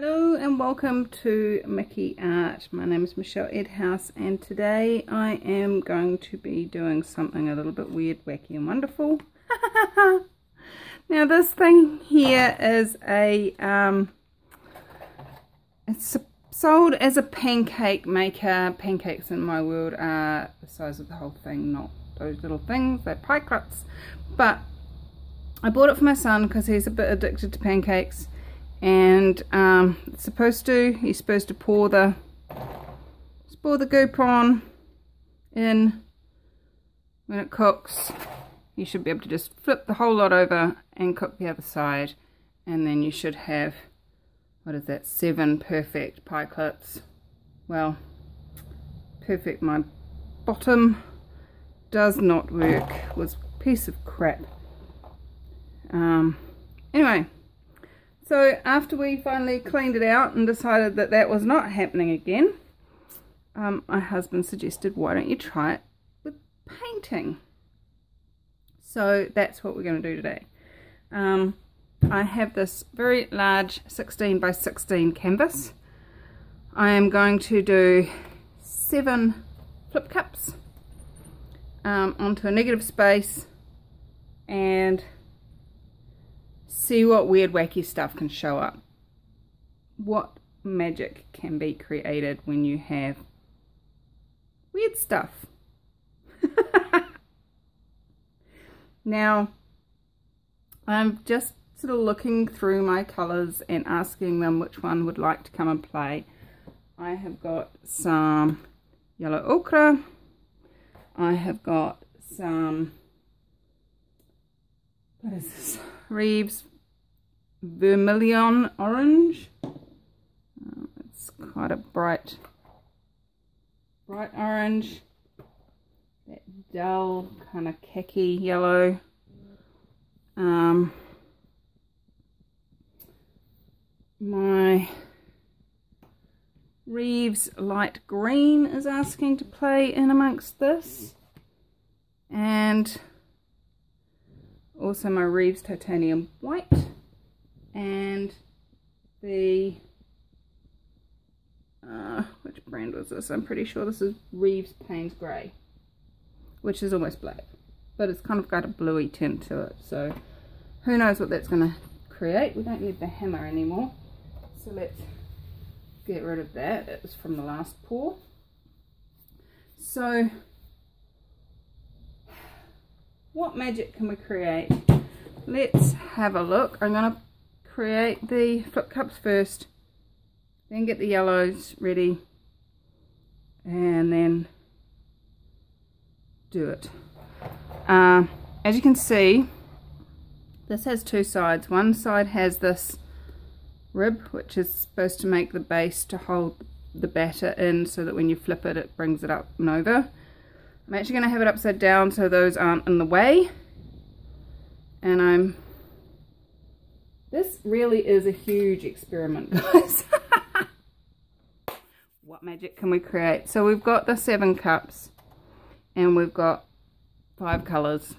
Hello and welcome to Mickey Art. My name is Michelle Edhouse and today I am going to be doing something a little bit weird, wacky and wonderful. Now this thing here is a, it's sold as a pancake maker. Pancakes in my world are the size of the whole thing, not those little things, they're pie cuts. But I bought it for my son because he's a bit addicted to pancakes. And he's supposed to pour the goop on in when it cooks. You should be able to just flip the whole lot over and cook the other side, and then you should have, what is that, 7 perfect pie clips. Well, perfect. My bottom does not work. It was a piece of crap. Anyway. So after we finally cleaned it out and decided that that was not happening again, my husband suggested, why don't you try it with painting? So that's what we're going to do today. I have this very large 16 by 16 canvas. I am going to do 7 flip cups onto a negative space and see what weird wacky stuff can show up. What magic can be created when you have weird stuff. Now I'm just sort of looking through my colours and asking them which one would like to come and play. I have got some yellow ochre, I have got some, what is this, Reeves vermilion orange. It's quite a bright orange, that dull kind of khaki yellow. My Reeves light green is asking to play in amongst this, and also my Reeves titanium white, and the which brand was this? I'm pretty sure this is Reeves Payne's Grey, which is almost black, but it's kind of got a bluey tint to it, so who knows what that's going to create. We don't need the hammer anymore, so let's get rid of that. It was from the last pour. So what magic can we create? Let's have a look. I'm going to create the flip cups first, then get the yellows ready, and then do it. As you can see, this has 2 sides. One side has this rib, which is supposed to make the base to hold the batter in so that when you flip it, it brings it up and over. I'm actually going to have it upside down so those aren't in the way. And this really is a huge experiment, guys. What magic can we create? So we've got the 7 cups and we've got 5 colours.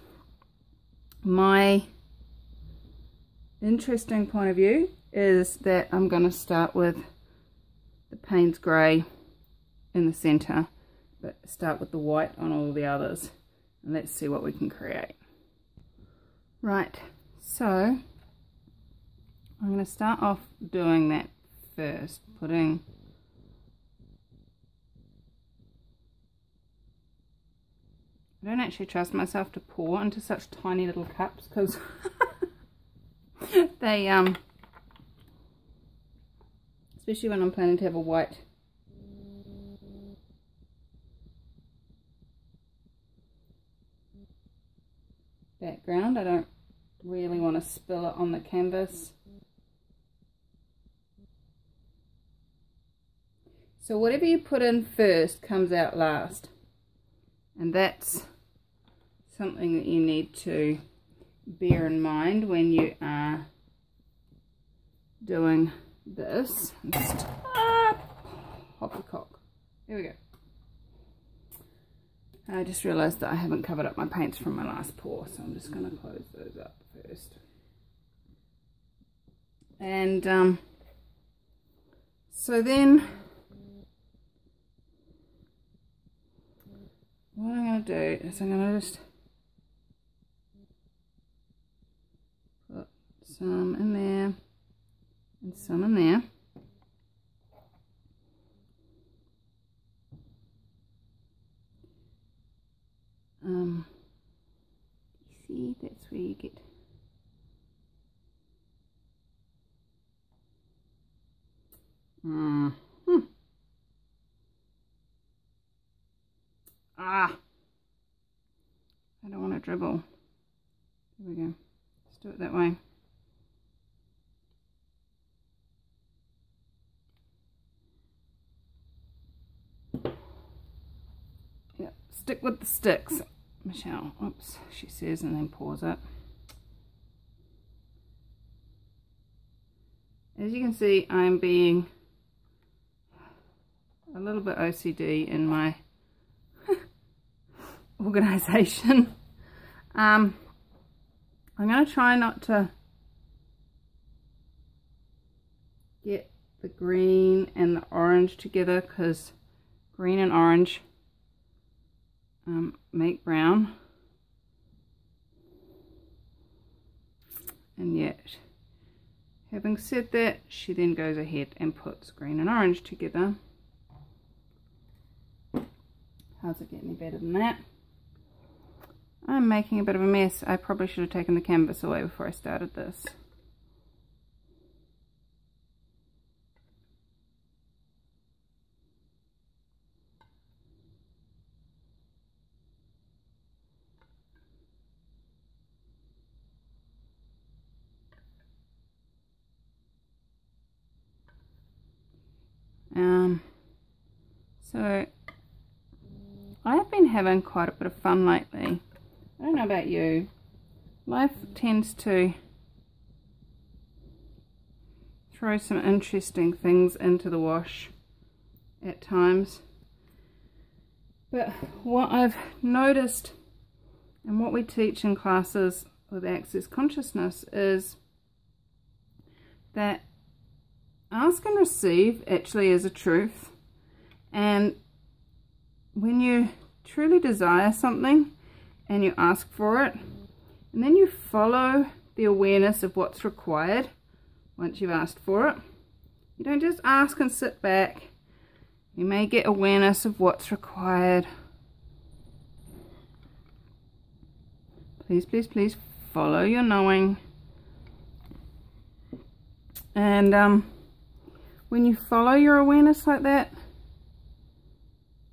My interesting point of view is that I'm going to start with the Payne's Grey in the centre, but start with the white on all the others, and let's see what we can create. Right, so I'm going to start off doing that first, putting I don't actually trust myself to pour into such tiny little cups because they especially when I'm planning to have a white background, I don't really want to spill it on the canvas. So whatever you put in first comes out last, and that's something that you need to bear in mind when you are doing this. Just poppycock. There we go. I just realised that I haven't covered up my paints from my last pour, so I'm just going to close those up first. And So then what I'm going to do is I'm going to just put some in there and some in there. You see, that's where you get I don't want to dribble. There we go. Let's do it that way. Yep, stick with the sticks, Michelle. Oops, she says, and then pours it. As you can see, I'm being a little bit OCD in my organisation. I'm going to try not to get the green and the orange together, because green and orange make brown. And yet, having said that, she then goes ahead and puts green and orange together. How's it get any better than that? I'm making a bit of a mess. I probably should have taken the canvas away before I started this. So I've been having quite a bit of fun lately. I don't know about you. Life tends to throw some interesting things into the wash at times. But what I've noticed and what we teach in classes with Access Consciousness is that ask and receive actually is a truth. And when you truly desire something and you ask for it, and then you follow the awareness of what's required once you've asked for it, you don't just ask and sit back. You may get awareness of what's required. Please, please, please follow your knowing. And when you follow your awareness like that,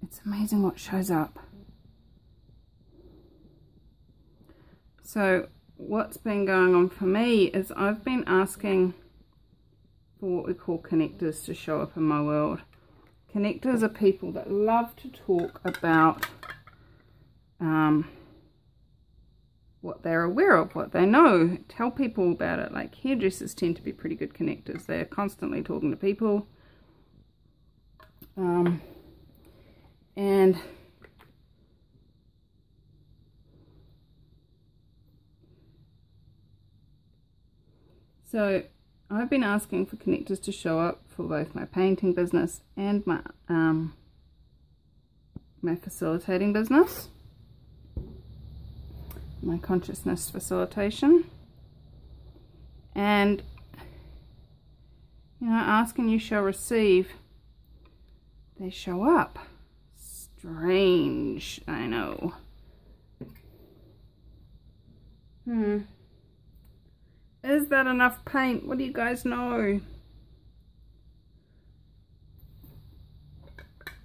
it's amazing what shows up. So what's been going on for me is I've been asking for what we call connectors to show up in my world. Connectors are people that love to talk about what they're aware of, what they know, tell people about it. Like hairdressers tend to be pretty good connectors. They're constantly talking to people. And so I've been asking for connectors to show up for both my painting business and my my facilitating business, my consciousness facilitation. And you know, ask and you shall receive. They show up. Strange, I know. Is that enough paint? What do you guys know?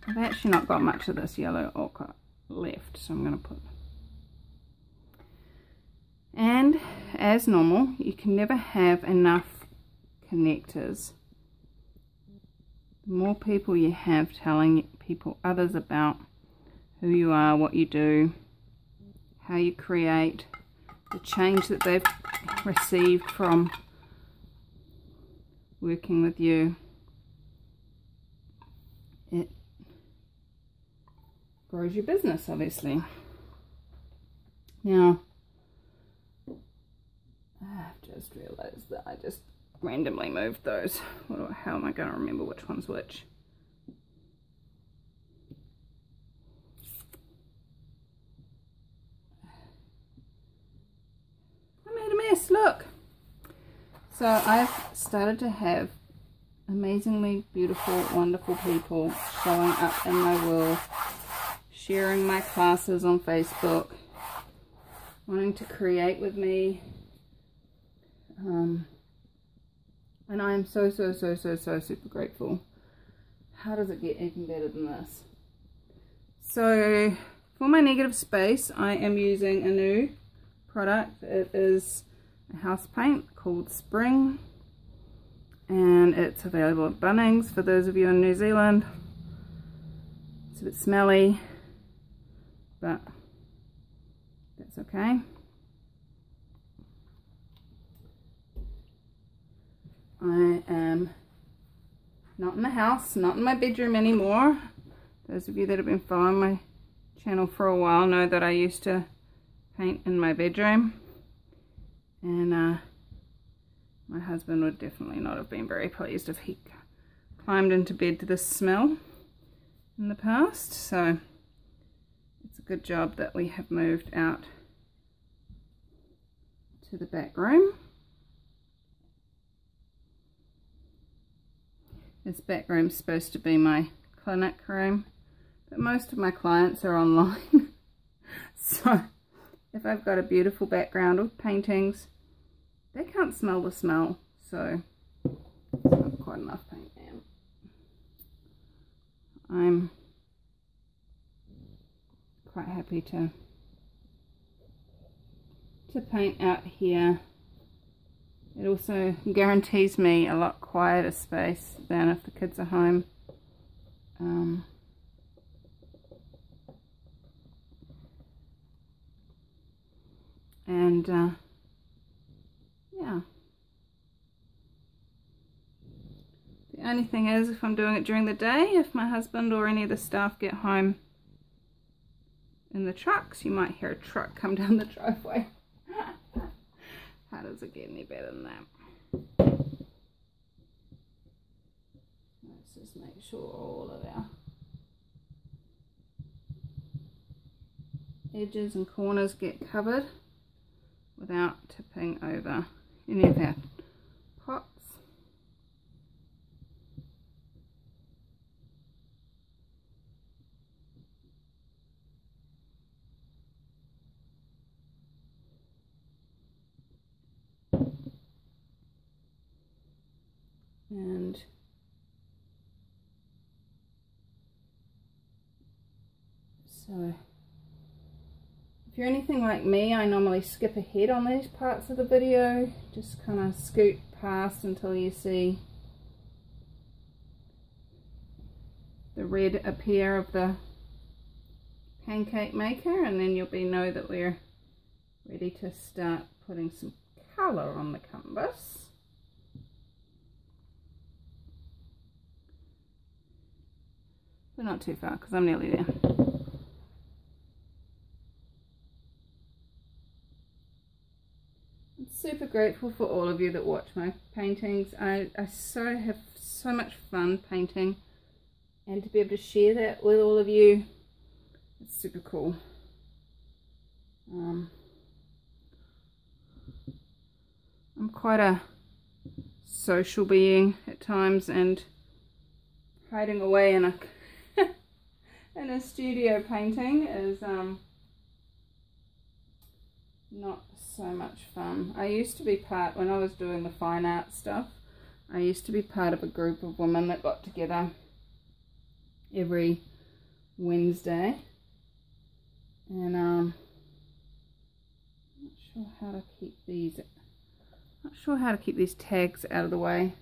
I've actually not got much of this yellow ochre left, so I'm going to put... And as normal, you can never have enough connectors. The more people you have telling others about who you are, what you do, how you create, the change that they've received from working with you, it grows your business, obviously. Now, I've just realized that I just randomly moved those. How am I going to remember which one's which? I made a mess, look! So I've started to have amazingly beautiful, wonderful people showing up in my world, sharing my classes on Facebook, wanting to create with me, and I am so super grateful. How does it get even better than this? So for my negative space, I am using a new product. It is a house paint called Spring, and it's available at Bunnings for those of you in New Zealand. It's a bit smelly, but that's okay. I am not in the house, not in my bedroom anymore. Those of you that have been following my channel for a while know that I used to paint in my bedroom, and my husband would definitely not have been very pleased if he climbed into bed to this smell in the past. So it's a good job that we have moved out to the back room. This back room's supposed to be my clinic room, but most of my clients are online. So if I've got a beautiful background with paintings, they can't smell the smell, so it's not quite enough paint now. I'm quite happy to paint out here. It also guarantees me a lot quieter space than if the kids are home. Yeah. The only thing is, if I'm doing it during the day, if my husband or any of the staff get home in the trucks, you might hear a truck come down the driveway. How does it get any better than that? Let's just make sure all of our edges and corners get covered without tipping over any of our pots. And so if you're anything like me, I normally skip ahead on these parts of the video, just kind of scoot past until you see the red appear of the pancake maker, and then you'll know that we're ready to start putting some colour on the canvas. But not too far, because I'm nearly there. I'm super grateful for all of you that watch my paintings. I have so much fun painting, and to be able to share that with all of you, it's super cool. I'm quite a social being at times, and hiding away in a in a studio painting is not so much fun. I used to be part, when I was doing the fine art stuff, I used to be part of a group of women that got together every Wednesday, and I'm not sure how to keep these tags out of the way.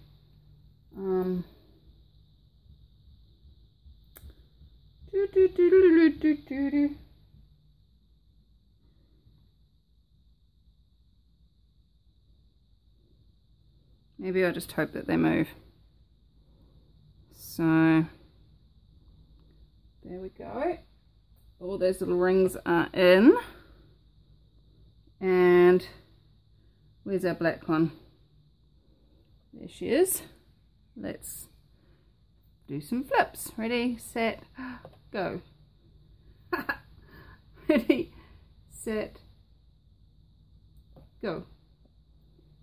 Maybe I'll just hope that they move. So there we go. All those little rings are in. And where's our black one? There she is. Let's do some flips. Ready, set, go. Ready, set, go.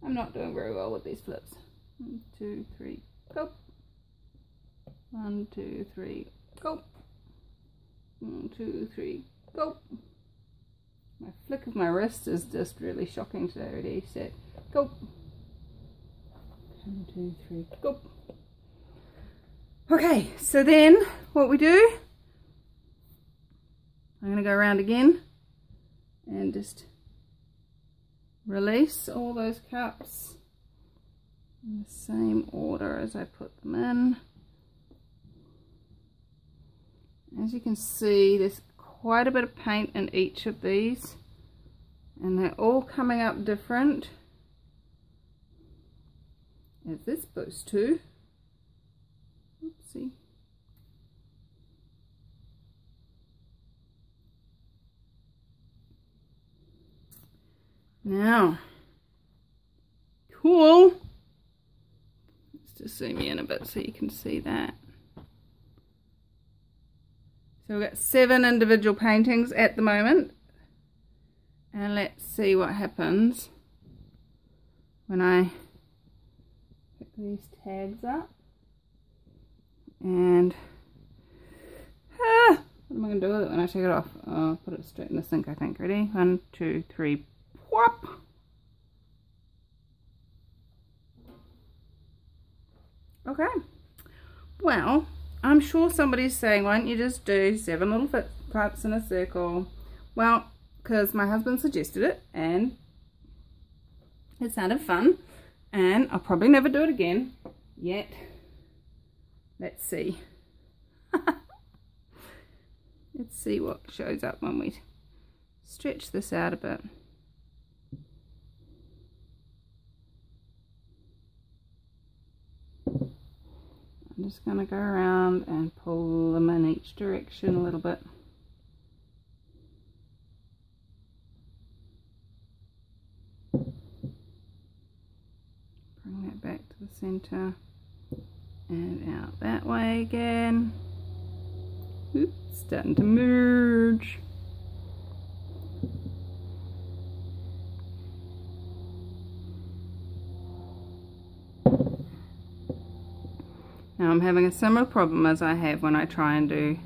I'm not doing very well with these flips. 1, 2, 3, go. 1, 2, 3, go. 1, 2, 3, go. My flick of my wrist is just really shocking today. Ready, set, go. 1, 2, 3, go. Okay, so then what we do, I'm going to go around again and just release all those cups in the same order as I put them in. As you can see, there's quite a bit of paint in each of these, and they're all coming up different, as this supposed to. Oopsie. Now, cool. Let's just zoom in a bit so you can see that. So we've got 7 individual paintings at the moment, and let's see what happens when I pick these tags up. And what am I going to do with it when I take it off? I'll put it straight in the sink, I think. Ready? 1, 2, 3, whop! Okay. Well, I'm sure somebody's saying, why don't you just do 7 little flips in a circle? Well, because my husband suggested it, and it sounded fun, and I'll probably never do it again, yet. Let's see. Let's see what shows up when we stretch this out a bit. I'm just going to go around and pull them in each direction a little bit. Bring that back to the center and out that way again. Oops, starting to merge. Now I'm having a similar problem as I have when I try and do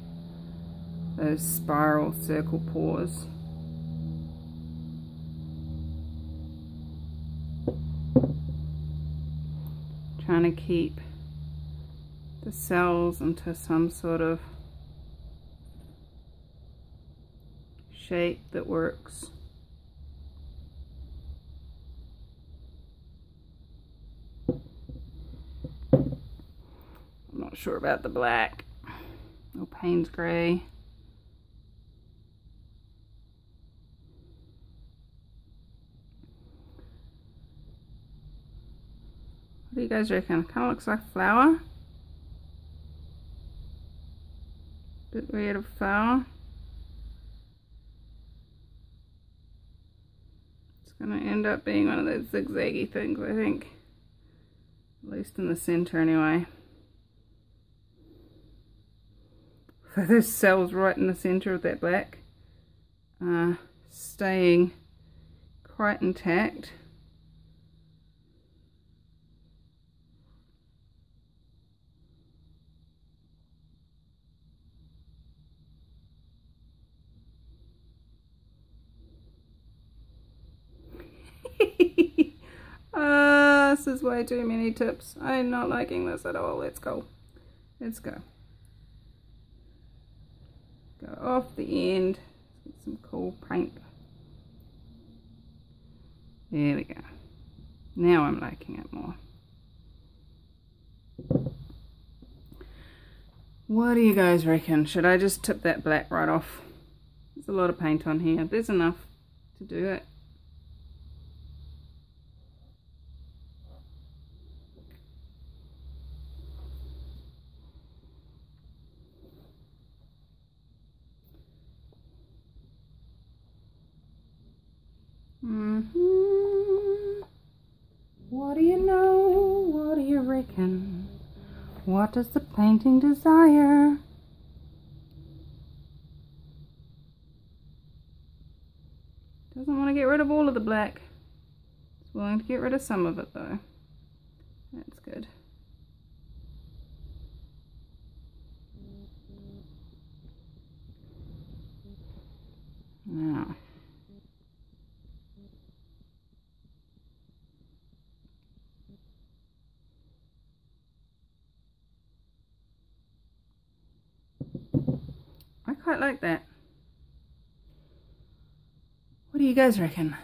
those spiral circle pours. Trying to keep the cells into some sort of shape that works. I'm not sure about the black. Oh, Payne's grey. What do you guys reckon? Kind of looks like a flower. Bit weird of flower. It's going to end up being one of those zigzaggy things, I think. At least in the center anyway. So those cells right in the center of that black are staying quite intact. This is way too many tips. I'm not liking this at all. Let's go. Let's go. Go off the end. Get some cool paint. There we go. Now I'm liking it more. What do you guys reckon? Should I just tip that black right off? There's a lot of paint on here. There's enough to do it. What do you know? What do What does the painting desire? Doesn't want to get rid of all of the black. It's willing to get rid of some of it though. That's good. Now, I quite like that. What do you guys reckon?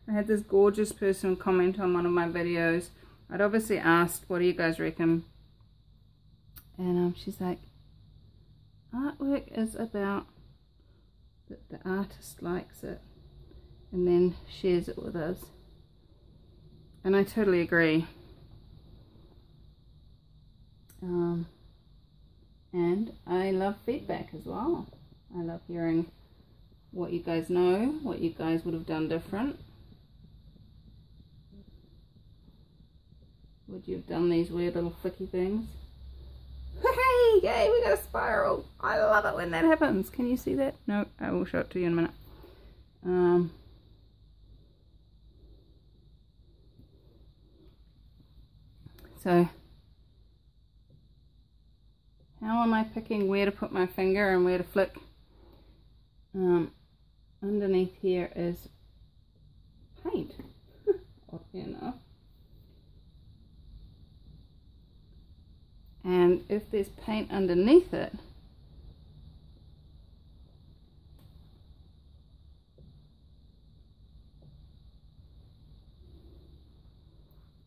I had this gorgeous person comment on one of my videos. I'd obviously asked, what do you guys reckon? And she's like, artwork is about that the artist likes it and then shares it with us. And I totally agree. And I love feedback as well. I love hearing what you guys know, what you guys would have done different. Would you have done these weird little flicky things? Hey, yay, we got a spiral. I love it when that happens. Can you see that? No, I will show it to you in a minute. So, how am I picking where to put my finger and where to flick? Underneath here is paint, oddly enough. And if there's paint underneath it,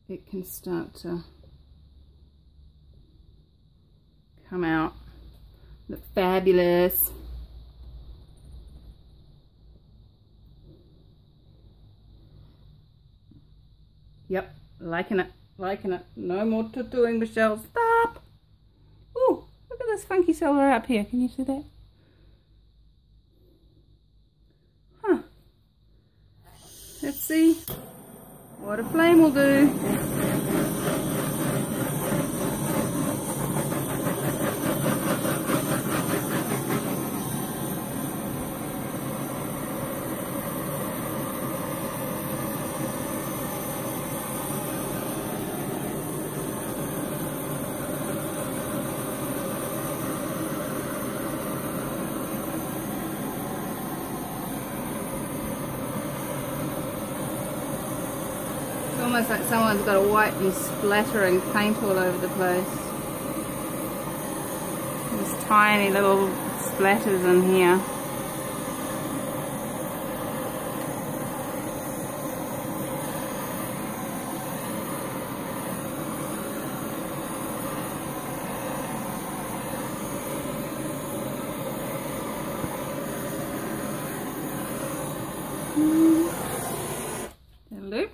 it can start to come out, look fabulous. Yep, liking it, liking it. No more tattooing, Michelle, stop. Oh, look at this funky silver up here. Can you see that? Huh. Let's see what a flame will do. Almost like someone's got a wipe and splattering paint all over the place. There's tiny little splatters in here. That'll do.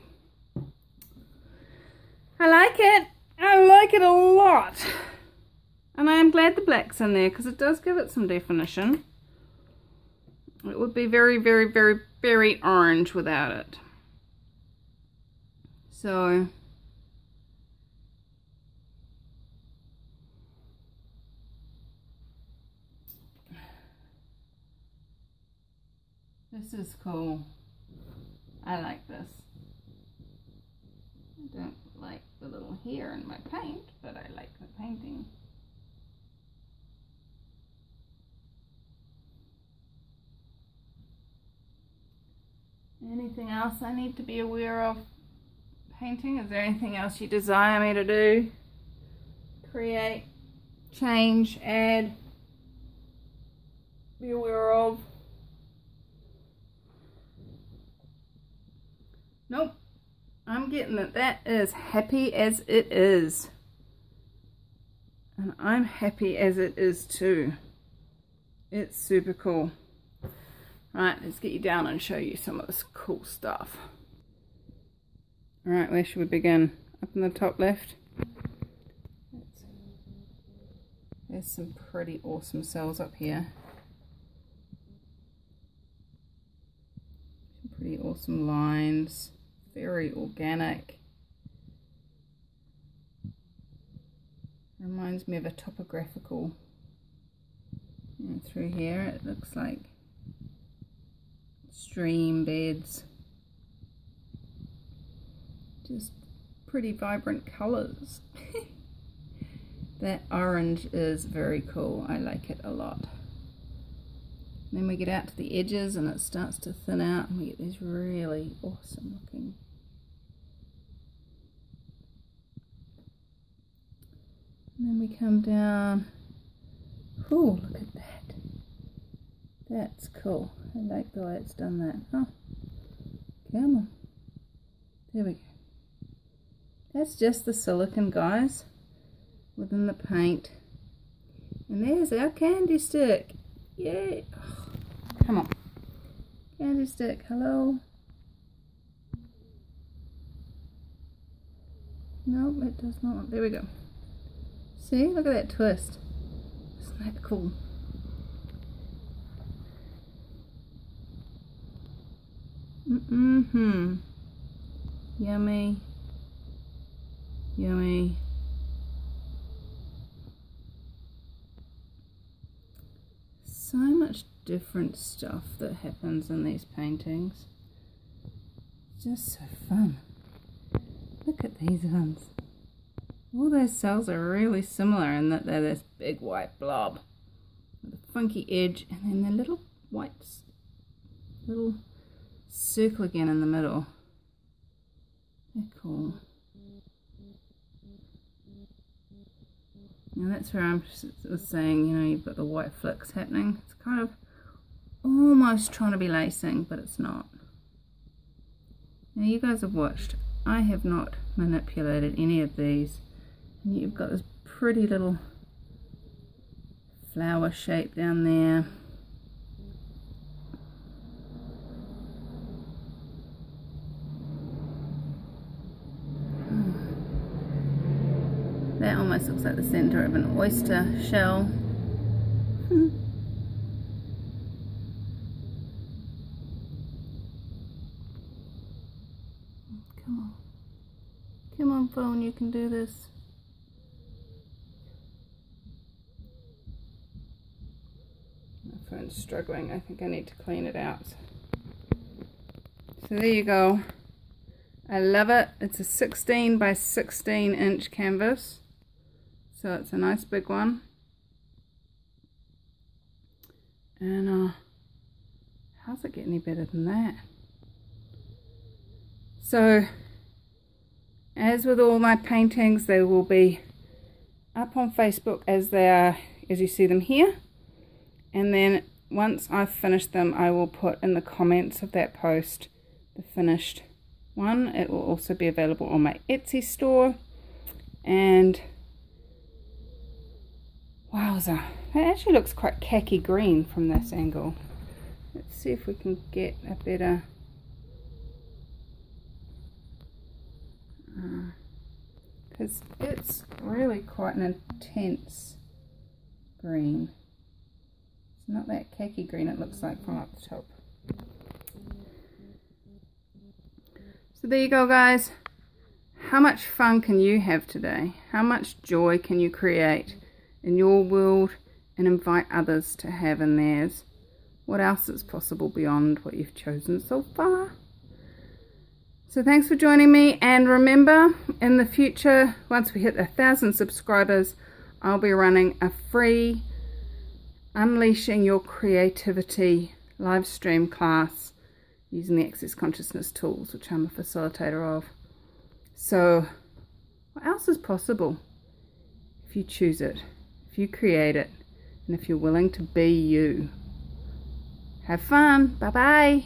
I like it. I like it a lot. And I am glad the black's in there because it does give it some definition. It would be very, very, very, very orange without it. So this is cool. I like this. I don't like the little hair in my paint, but I like the painting. Anything else I need to be aware of painting? Is there anything else you desire me to do? Create, change, add, be aware of? Nope. I'm getting that that is happy as it is. And I'm happy as it is too. It's super cool. Right, let's get you down and show you some of this cool stuff. Alright, where should we begin? Up in the top left. There's some pretty awesome cells up here. Some pretty awesome lines. Very organic. Reminds me of a topographical, through here it looks like stream beds. Just pretty vibrant colours. That orange is very cool. I like it a lot. Then we get out to the edges and it starts to thin out and we get these really awesome looking. And then we come down. Oh, look at that. That's cool. I like the way it's done that. Oh, come on. There we go. That's just the silicone, guys, within the paint. And there's our candy stick. Yay. Oh, come on. Candy stick, hello. No, it does not. There we go. See, look at that twist. Isn't that cool? Yummy. Yummy. So much different stuff that happens in these paintings. Just so fun. Look at these ones. All those cells are really similar in that they're this big white blob with a funky edge and then the little white little circle again in the middle. They're cool. Now that's where I was saying, you know, you've got the white flicks happening. It's kind of almost trying to be lacing, but it's not. Now you guys have watched. I have not manipulated any of these. And you've got this pretty little flower shape down there. That almost looks like the center of an oyster shell. Come on. Come on, phone, you can do this. My phone's struggling. I think I need to clean it out. So there you go. I love it. It's a 16 by 16 inch canvas. So it's a nice big one. And how's it get any better than that? So as with all my paintings, they will be up on Facebook as they are, as you see them here. And then once I've finished them, I will put in the comments of that post the finished one. It will also be available on my Etsy store. And wowza, that actually looks quite khaki green from this angle. Let's see if we can get a better because it's really quite an intense green. It's not that khaki green it looks like from up the top. So there you go, guys. How much fun can you have today? How much joy can you create in your world and invite others to have in theirs? What else is possible beyond what you've chosen so far? So thanks for joining me, and remember, in the future, once we hit 1,000 subscribers, I'll be running a free Unleashing Your Creativity live stream class using the Access Consciousness tools, which I'm a facilitator of. So what else is possible if you choose it, if you create it, and if you're willing to be you? Have fun. Bye bye.